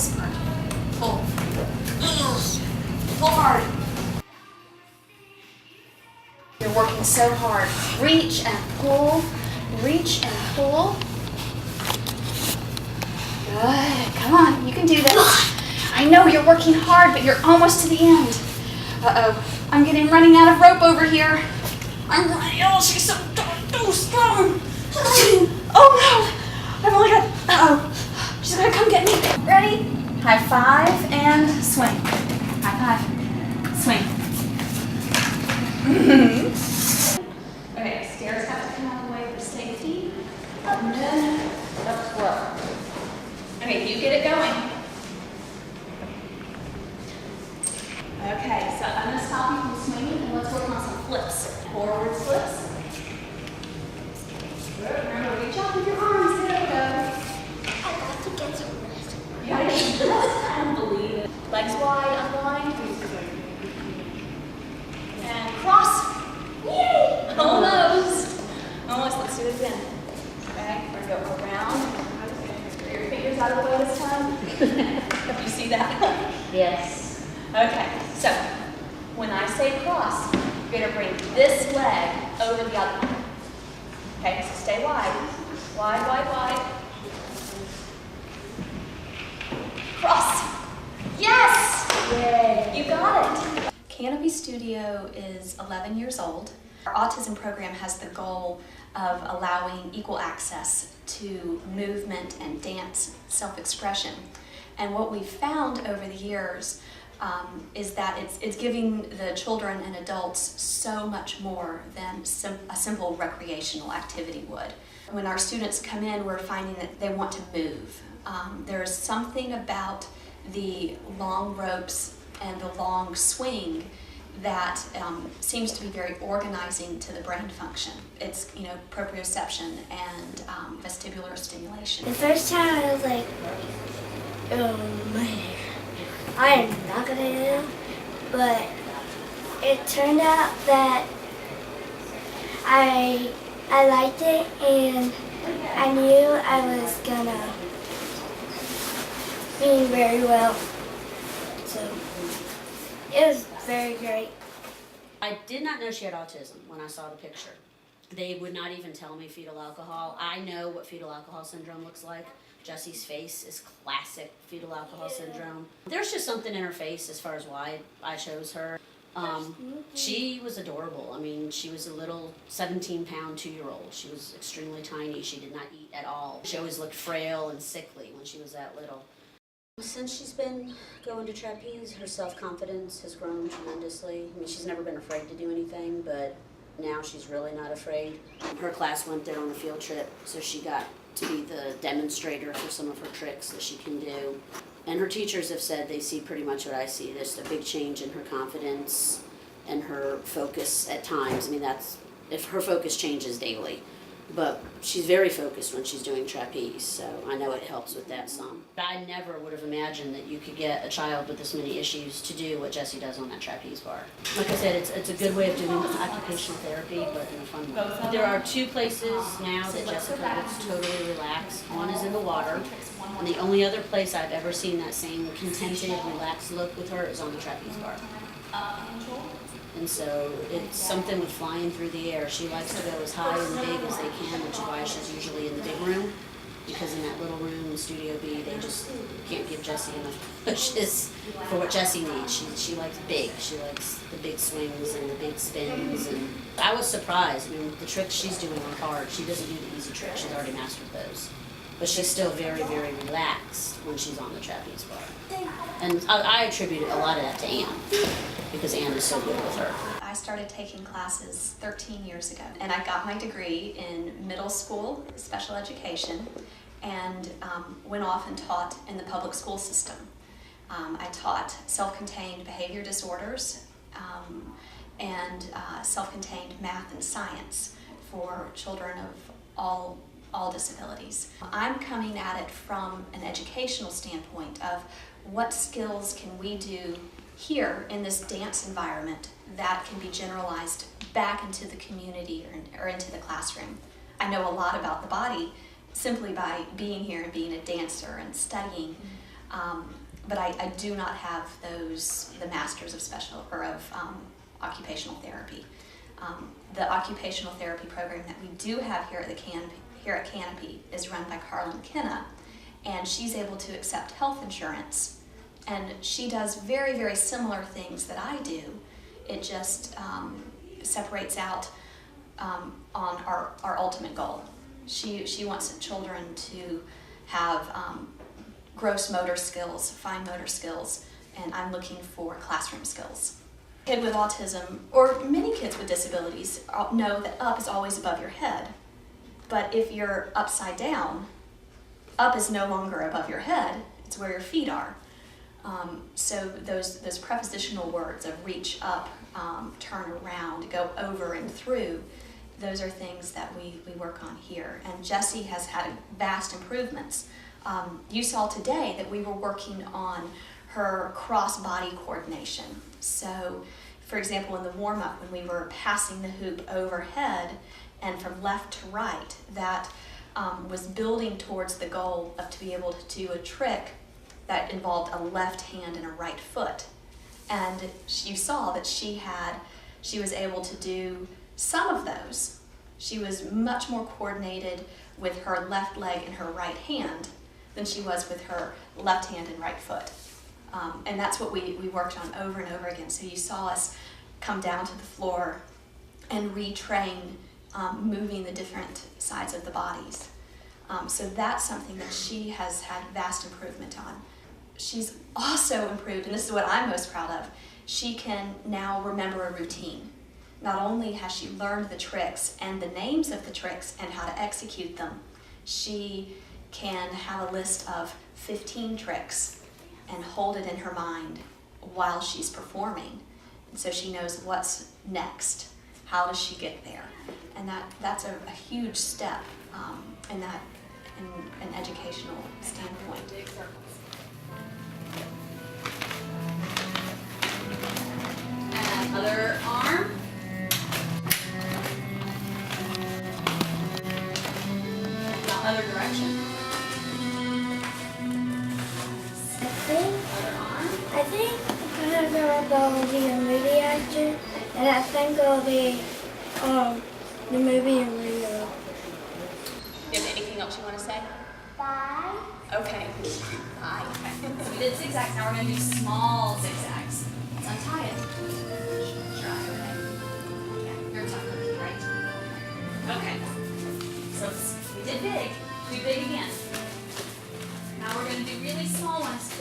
this part. Pull. Pull hard. You're working so hard. Reach and pull. Reach and pull. Good. Come on, you can do this. I know you're working hard, but you're almost to the end. Uh-oh. I'm running out of rope over here. Oh, she's so strong. Oh no. I've only got, uh-oh. She's gonna come get me. Ready? High five and swing. High five. Swing. Okay, stairs have to come out of the way for safety. And then up slow. Okay, you get it going. Okay, so I'm going to stop you from swinging and let's work on some flips. Forward flips. Good. Remember, reach out with your arms. There we go. I got to get some rest. You got to get some rest. I don't believe it. Legs wide, unwind. And cross. Yay! Almost. Almost. Let's do it again. Okay, we're going to go around. Get your fingers out of the way this time. You see that? Yes. Okay, so when I say cross, you're going to bring this leg over the other one. Okay, so stay wide. Wide, wide, wide. Cross. Yes! Yay. You got it. Canopy Studio is 11 years old. Our autism program has the goal of allowing equal access to movement and dance self-expression. And what we've found over the years is that it's giving the children and adults so much more than a simple recreational activity would. When our students come in, we're finding that they want to move. There's something about the long ropes and the long swing that seems to be very organizing to the brain function. It's, proprioception and vestibular stimulation. The first time I was like, oh man, I am not gonna do it, but it turned out that I liked it and I knew I was gonna be very well. So it was very great. I did not know she had autism when I saw the picture. They would not even tell me fetal alcohol. I know what fetal alcohol syndrome looks like. Jesse's face is classic fetal alcohol syndrome. There's just something in her face as far as why I chose her. She was adorable. I mean, she was a little 17-pound 2-year-old. She was extremely tiny. She did not eat at all. She always looked frail and sickly when she was that little. Since she's been going to trapeze, her self-confidence has grown tremendously. I mean, she's never been afraid to do anything, but now she's really not afraid. Her class went there on a field trip, so she got to be the demonstrator for some of her tricks that she can do. And her teachers have said they see pretty much what I see. There's a big change in her confidence and her focus at times. I mean, if her focus changes daily. But she's very focused when she's doing trapeze, so I know it helps with that some. I never would have imagined that you could get a child with this many issues to do what Jessie does on that trapeze bar. Like I said, it's a good way of doing occupational therapy, but in a fun way. There are 2 places now that Jessica looks totally relaxed. One is in the water, and the only other place I've ever seen that same contented, relaxed look with her is on the trapeze bar. And so it's something with flying through the air. She likes to go as high and big as they can, which is why she's usually in the big room. Because in that little room in Studio B, they just can't give Jessie enough pushes for what Jessie needs. She likes big. She likes the big swings and the big spins. And I was surprised. I mean, the tricks she's doing are hard. She doesn't do the easy tricks. She's already mastered those. But she's still very, very relaxed when she's on the trapeze bar. And I attribute a lot of that to Anne, because Anne is so good with her. I started taking classes 13 years ago, and I got my degree in middle school special education and went off and taught in the public school system. I taught self-contained behavior disorders and self-contained math and science for children of all disabilities. I'm coming at it from an educational standpoint of what skills can we do here in this dance environment that can be generalized back into the community or into the classroom. I know a lot about the body simply by being here and being a dancer and studying, But I do not have the Masters of Occupational Therapy. The occupational therapy program that we do have here at Canopy is run by Carla McKenna, and she's able to accept health insurance, and she does very, very similar things that I do. It just separates out on our ultimate goal. She wants children to have gross motor skills, fine motor skills, and I'm looking for classroom skills. A kid with autism, or many kids with disabilities, know that up is always above your head. But if you're upside down, up is no longer above your head, it's where your feet are. So those prepositional words of reach up, turn around, go over and through, those are things that we work on here. And Jessie has had vast improvements. You saw today that we were working on her cross-body coordination. So, for example, in the warm-up, when we were passing the hoop overhead and from left to right, that was building towards the goal of to be able to do a trick that involved a left hand and a right foot. And you saw that she was able to do some of those. She was much more coordinated with her left leg and her right hand than she was with her left hand and right foot. And that's what we worked on over and over again. So you saw us come down to the floor and retrain moving the different sides of the bodies. So that's something that she has had vast improvement on. She's also improved, and this is what I'm most proud of, she can now remember a routine. Not only has she learned the tricks and the names of the tricks and how to execute them, she can have a list of 15 tricks and hold it in her mind while she's performing. And so she knows what's next. How does she get there? And that's a huge step in an educational standpoint. And other arm. Now other direction. I think because I'll be a movie actor, and I think I'll be the movie in Rio. Do you have anything else you want to say? Bye. Okay. Bye. Okay. So we did zigzags. Now we're going to do small zigzags. Let's untie it. Try, okay? Yeah, you're talking, right? Okay. So we did big. Do big again. Now we're going to do really small ones.